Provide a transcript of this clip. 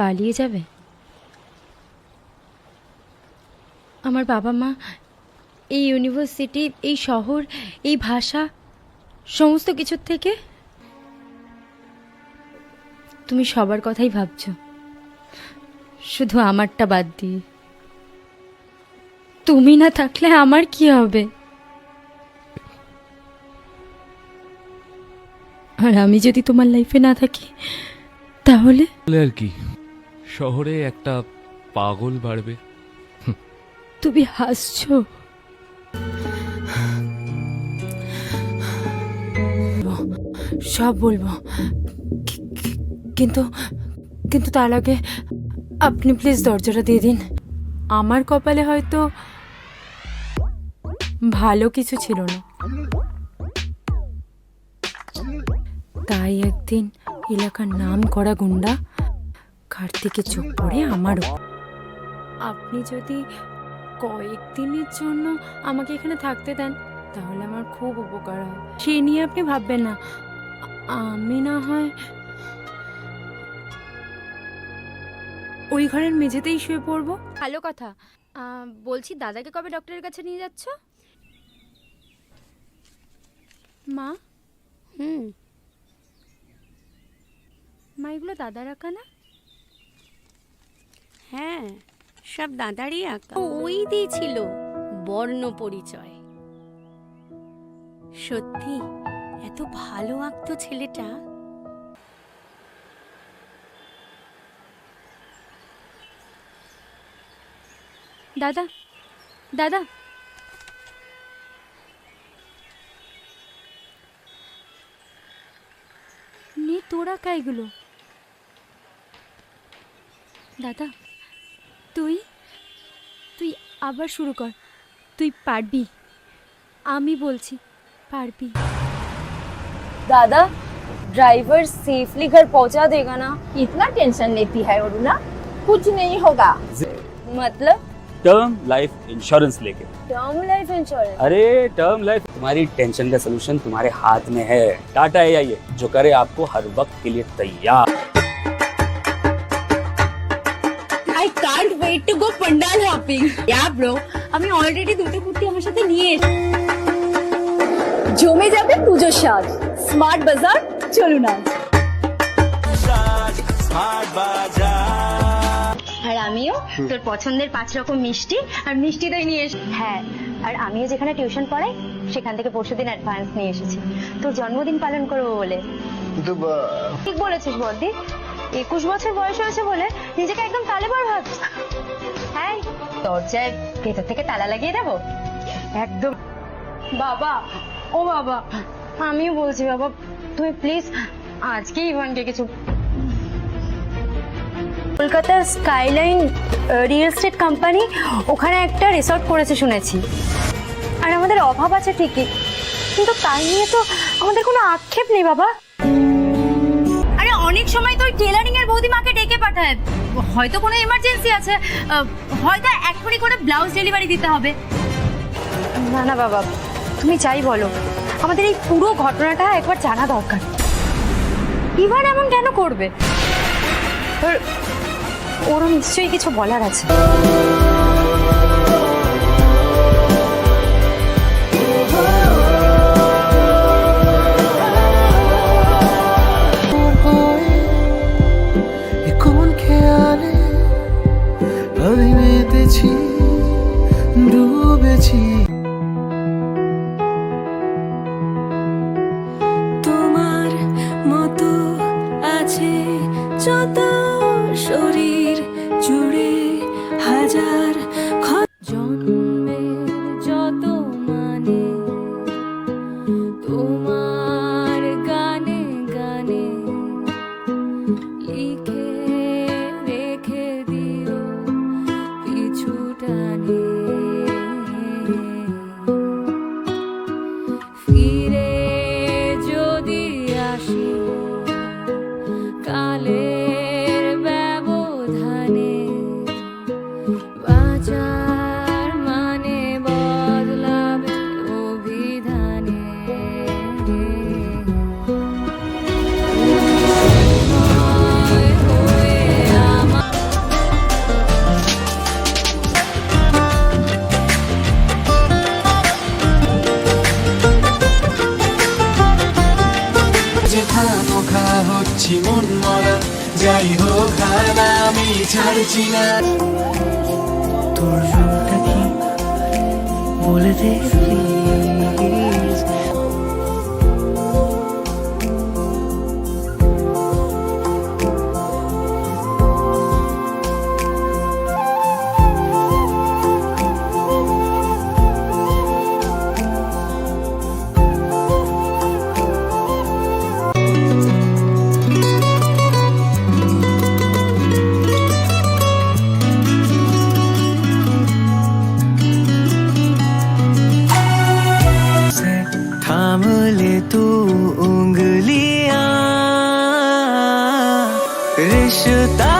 পালিয়ে যাবে? আমার বাবা মা, এই ইউনিভার্সিটি, এই শহর, এই ভাষা, সমস্ত কিছুর থেকে তুমি সবার কথাই ভাবছো, শুধু আমারটা বাদ দিয়ে। তুমি না থাকলে আমার কি হবে? আর আমি যদি তোমার লাইফে না থাকি তাহলে আর কি, শহরে একটা পাগল বাড়বে। তুমি হাসছো? সব বলবো, কিন্তু কিন্তু তার আগে আপনি প্লিজ দরজাটা দিয়ে দিন। আমার কপালে হয়তো ভালো কিছু ছিল না, তাই একদিন এলাকার নাম করা গুন্ডা কার্তিকের চোখ পড়ে আমারও। আপনি যদি কয়েকদিনের জন্য আমাকে এখানে থাকতে দেন তাহলে আমার খুব উপকার হয়। সে নিয়ে আপনি ভাববেন না। আমি না হয় ওই ঘরের মেঝেতেই শুয়ে পড়বো। ভালো কথা। বলছি, দাদাকে কবে ডক্টরের কাছে নিয়ে যাচ্ছ? মা, মা এগুলো দাদা রাখা না? হ্যাঁ, সব দাদারই আঁকা। ওই দিয়েছিল বর্ণ পরিচয়। সত্যি এত ভালো আঁকতো ছেলেটা। দাদা, দাদা, নে তোরা কা এগুলো? দাদা, তুই তুই আবার শুরু কর। তুই পারবি, আমি বলছি পারবি। दादा, ड्राइवर सेफली घर पहुंचा देगा ना? इतना टेंशन लेती है अरुणा, कुछ नहीं होगा। मतलब टर्म लाइफ इंश्योरेंस लेके। Term life insurance? अरे टर्म लाइफ, तुम्हारी टेंशन का सोल्यूशन तुम्हारे हाथ में है। टाटा एआई, जो करे आपको हर वक्त के लिए तैयार। I can't wait to go pandal hopping. Yeah bro, আমি অলরেডি দুটো কুর্তি আমার সাথে নিয়ে এসেছি। জমে যাবে পুজোর সাজ। স্মার্ট বাজার, চলুন আজ। আর আমিও তোর পছন্দের 5 রকম মিষ্টি আর মিষ্টি দই নিয়ে এসেছি। হ্যাঁ, আর আমিও যেখানে টিউশন পড়াই সেখান থেকে পরশুদিন অ্যাডভান্স নিয়ে এসেছি তোর জন্মদিন পালন করবো বলে। ঠিক বলেছিস বর্দি, 21 বছর বয়স হয়েছে বলে নিজেকে একদম তালেবার ভাবছিস। হ্যাঁ, দরজায় ভেতর থেকে তালা লাগিয়ে দেবো একদম। বাবা, ও বাবা, আমিও বলছি বাবা, তুমি প্লিজ আজকে ইভানকে কিছু। কলকাতার স্কাইলাইন রিয়েল এস্টেট কোম্পানি ওখানে একটা রিসর্ট করেছে শুনেছি। আর আমাদের অভাব আছে ঠিকই, কিন্তু তাই নিয়ে তো আমাদের কোনো আক্ষেপ নেই বাবা। আরে অনেক সময় তো টেলারিং এর বৌদিমাকে ডেকে পাঠায়, হয়তো কোনো এমার্জেন্সি আছে, হয়তো এক্ষুনি কোনো ব্লাউজ ডেলিভারি দিতে হবে। না না বাবা, তুমি যাই বলো, আমাদের এই পুরো ঘটনাটা একবার জানা দরকার। ইভান এমন কেন করবে? ওরও নিশ্চয়ই কিছু বলার আছে। কোন খেয়ালে আমি মেতেছি, ডুবেছি। তোমার মতো আছে যত শরীর জুড়ে হাজার জন্মের যত মানে তোমার গানে গানে লিখে রেখে দিও পিছু টানে। ফিরে যদি আসি কালের ব্যবধানে, বাঁচার মানে বদলাবে অভিধানে। হয়ে আমার যাই হোক হার আমি ছাড়ছি না তোর রংটা কি বলে দে প্লিজ थाम ले तू उंगलियां रिश्ता